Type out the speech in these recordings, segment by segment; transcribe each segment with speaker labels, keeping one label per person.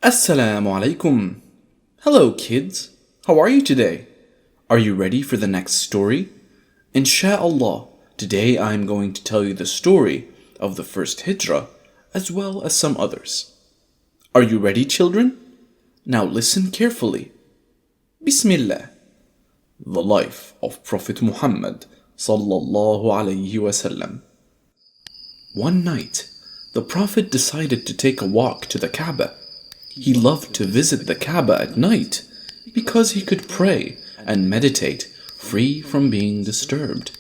Speaker 1: Assalamu alaikum. Hello kids, how are you today? Are you ready for the next story? Insha'Allah, today I am going to tell you the story of the first hijrah as well as some others. Are you ready, children? Now listen carefully. Bismillah. The life of Prophet Muhammad sallallahu alayhi wasallam. One night, the Prophet decided to take a walk to the Kaaba. He loved to visit the Kaaba at night because he could pray and meditate free from being disturbed.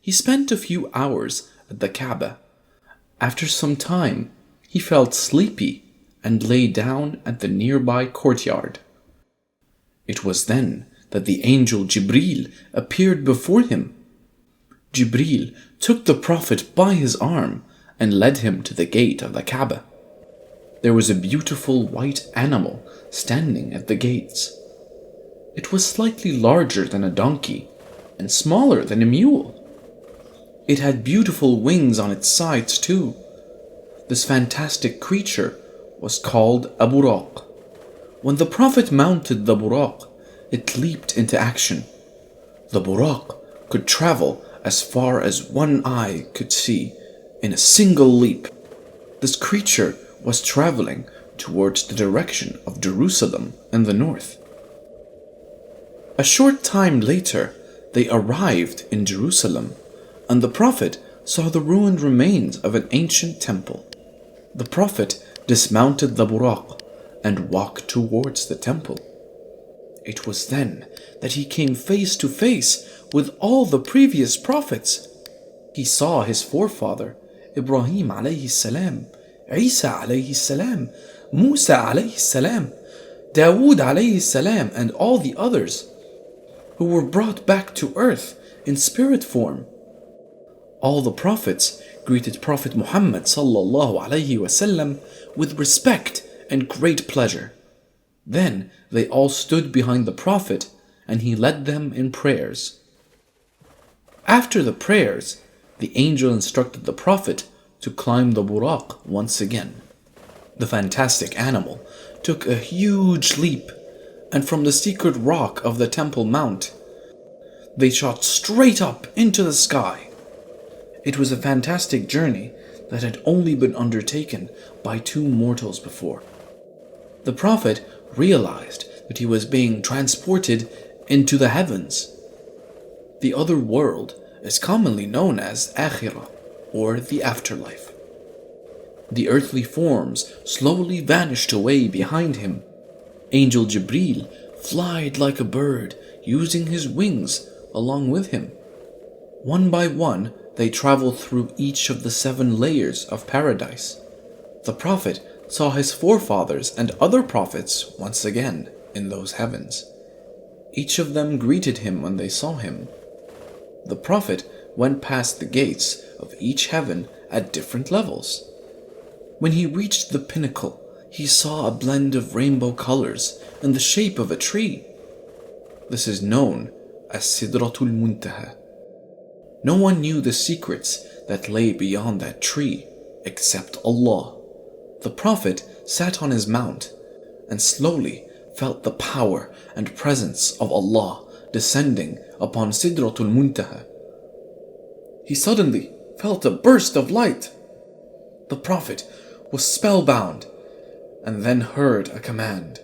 Speaker 1: He spent a few hours at the Kaaba. After some time, he felt sleepy and lay down at the nearby courtyard. It was then that the angel Jibreel appeared before him. Jibreel took the Prophet by his arm and led him to the gate of the Kaaba. There was a beautiful white animal standing at the gates. It was slightly larger than a donkey and smaller than a mule. It had beautiful wings on its sides too. This fantastic creature was called a buraq. When the Prophet mounted the buraq, it leaped into action. The buraq could travel as far as one eye could see in a single leap. This creature was traveling towards the direction of Jerusalem in the north. A short time later, they arrived in Jerusalem, and the Prophet saw the ruined remains of an ancient temple. The Prophet dismounted the buraq and walked towards the temple. It was then that he came face to face with all the previous prophets. He saw his forefather, Ibrahim alayhi salam, Isa alayhi salam, Musa alayhi salam, Dawood alayhi salam, and all the others who were brought back to earth in spirit form. All the prophets greeted Prophet Muhammad sallallahu alayhi wasallam with respect and great pleasure. Then they all stood behind the Prophet and he led them in prayers. After the prayers, the angel instructed the Prophet to climb the buraq once again. The fantastic animal took a huge leap, and from the secret rock of the Temple Mount, they shot straight up into the sky. It was a fantastic journey that had only been undertaken by two mortals before. The Prophet realized that he was being transported into the heavens. The other world is commonly known as Akhirah, or the afterlife. The earthly forms slowly vanished away behind him. Angel Jibreel flied like a bird, using his wings along with him. One by one, they traveled through each of the 7 layers of paradise. The Prophet saw his forefathers and other prophets once again in those heavens. Each of them greeted him when they saw him. The Prophet went past the gates of each heaven at different levels. When he reached the pinnacle, he saw a blend of rainbow colors in the shape of a tree. This is known as Sidratul Muntaha. No one knew the secrets that lay beyond that tree except Allah. The Prophet sat on his mount and slowly felt the power and presence of Allah descending upon Sidratul Muntaha. He suddenly felt a burst of light. The Prophet was spellbound and then heard a command.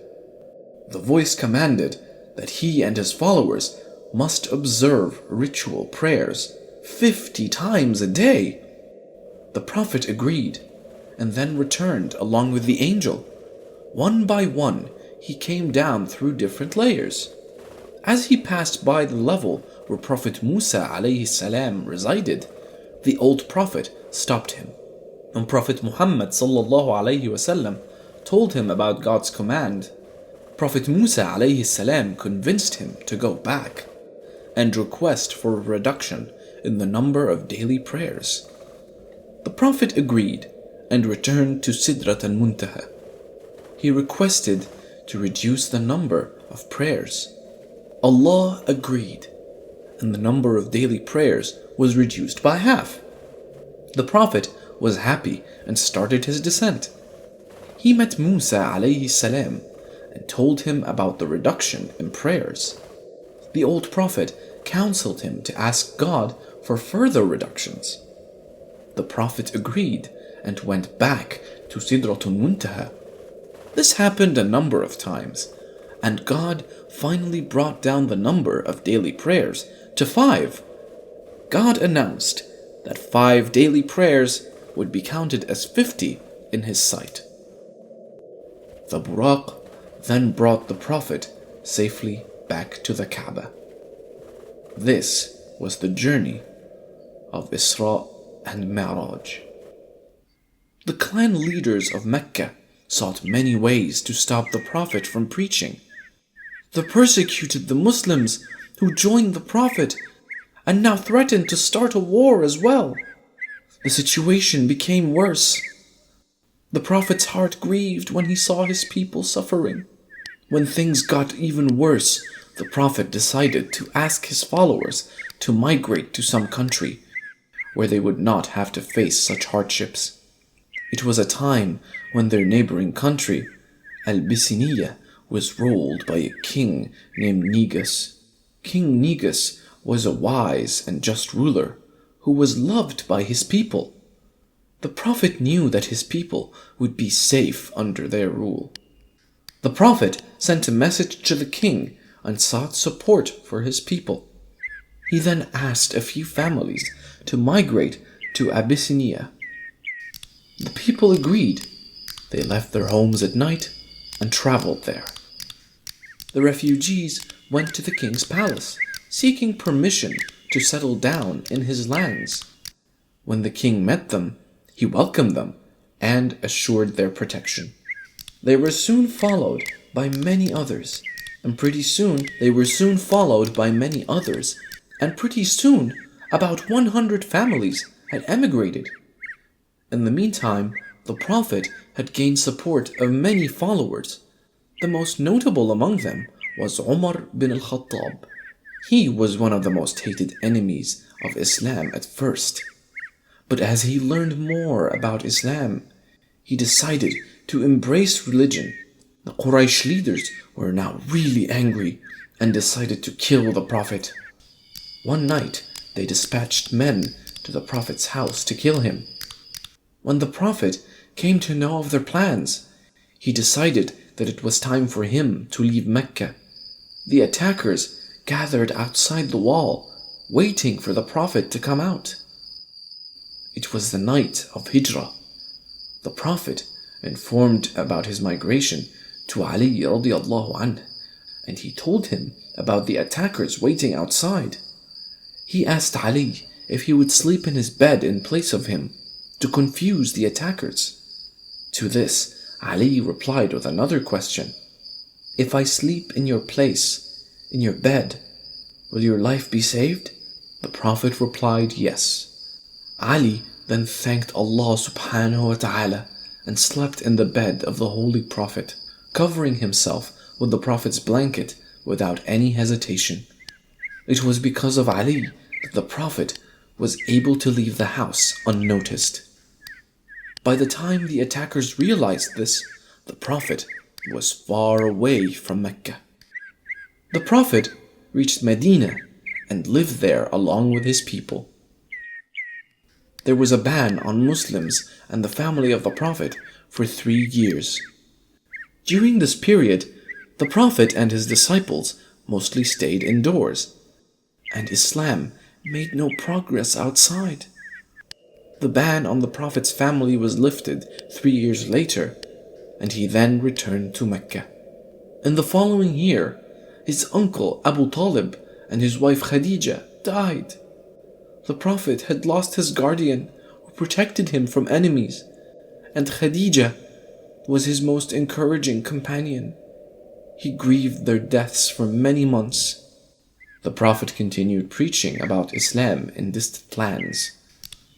Speaker 1: The voice commanded that he and his followers must observe ritual prayers 50 times a day. The Prophet agreed and then returned along with the angel. One by one, he came down through different layers. As he passed by the level where Prophet Musa alayhi salam resided, the old Prophet stopped him. And Prophet Muhammad sallallahu alayhi wasallam told him about God's command. Prophet Musa alayhi salam convinced him to go back and request for a reduction in the number of daily prayers. The Prophet agreed and returned to Sidrat al-Muntaha. He requested to reduce the number of prayers. Allah agreed, and the number of daily prayers was reduced by half. The Prophet was happy and started his descent. he met Musa alayhi salam and told him about the reduction in prayers. The old prophet counseled him to ask God for further reductions. The prophet agreed and went back to Sidratul Muntaha. This happened a number of times, and God finally brought down the number of daily prayers to 5. God announced that 5 daily prayers would be counted as 50 in his sight. The Buraq then brought the Prophet safely back to the Kaaba. This was the journey of Isra and Mi'raj. The clan leaders of Mecca sought many ways to stop the Prophet from preaching. They persecuted the Muslims who joined the Prophet and now threatened to start a war as well. The situation became worse. The Prophet's heart grieved when he saw his people suffering. When things got even worse, the Prophet decided to ask his followers to migrate to some country where they would not have to face such hardships. It was a time when their neighboring country, Al-Abyssinia, was ruled by a king named Negus. King Negus was a wise and just ruler who was loved by his people. The Prophet knew that his people would be safe under their rule. The Prophet sent a message to the king and sought support for his people. He then asked a few families to migrate to Abyssinia. The people agreed. They left their homes at night and traveled there. The refugees went to the king's palace, seeking permission to settle down in his lands. When the king met them, he welcomed them and assured their protection. They were soon followed by many others, and pretty soon about 100 families had emigrated. In the meantime, the Prophet had gained support of many followers. The most notable among them was Umar bin al-Khattab. He was one of the most hated enemies of Islam at first. But as he learned more about Islam, he decided to embrace religion. The Quraysh leaders were now really angry and decided to kill the Prophet. One night, they dispatched men to the Prophet's house to kill him. When the Prophet came to know of their plans, he decided that it was time for him to leave Mecca. The attackers gathered outside the wall, waiting for the Prophet to come out. It was the night of Hijrah. The Prophet informed about his migration to Ali radiallahu anh, and he told him about the attackers waiting outside. He asked Ali if he would sleep in his bed in place of him to confuse the attackers. To this, Ali replied with another question. If I sleep in your place, in your bed, will your life be saved? The Prophet replied, yes. Ali then thanked Allah subhanahu wa ta'ala and slept in the bed of the Holy Prophet, covering himself with the Prophet's blanket without any hesitation. It was because of Ali that the Prophet was able to leave the house unnoticed. By the time the attackers realized this, the Prophet was far away from Mecca. The Prophet reached Medina and lived there along with his people. There was a ban on Muslims and the family of the Prophet for 3 years. During this period, the Prophet and his disciples mostly stayed indoors, and Islam made no progress outside. The ban on the Prophet's family was lifted 3 years later, and he then returned to Mecca. In the following year, his uncle Abu Talib and his wife Khadija died. The Prophet had lost his guardian who protected him from enemies, and Khadija was his most encouraging companion. He grieved their deaths for many months. The Prophet continued preaching about Islam in distant lands.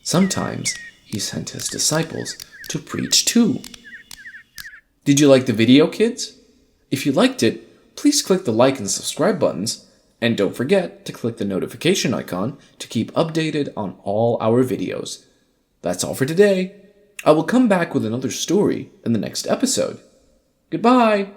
Speaker 1: Sometimes he sent his disciples to preach too. Did you like the video, kids? If you liked it, please click the like and subscribe buttons, and don't forget to click the notification icon to keep updated on all our videos. That's all for today. I will come back with another story in the next episode. Goodbye!